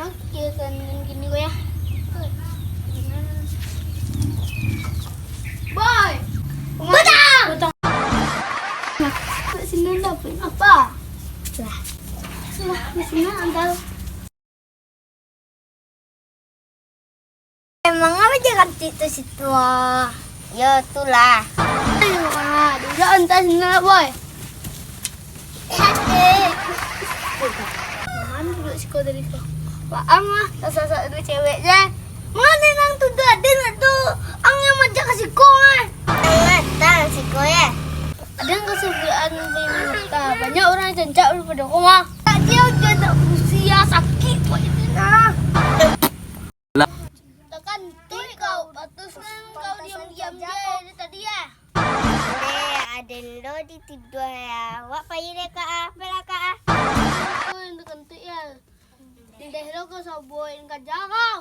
Oke kan gini gue ya. Boy. Butang. Butang. Ke sini dapat apa? Lah di sini ada. Emang apa jangan itu situ? Ya itulah. Ayo kak, udah entar sini lah boy. Mana duduk siko dari siko? Paang lah, sasa dua ceweknya. Mana nang tuh ada nggak tuh? Ang yang macam kasih kau Datang si koye. Ada yang kesukaan minta. Banyak orang yang cencak daripada kau mah. Tak dia udah tak usia sakit kok itu nah. Tekan tuh kau, batusnya kau diam-diam je tadi ya. Ada lo di tidur ya. Wak payu deh kak. Bela kak. Kau yang tekan tuh ya. Tidak lo kau saboin kau jarang.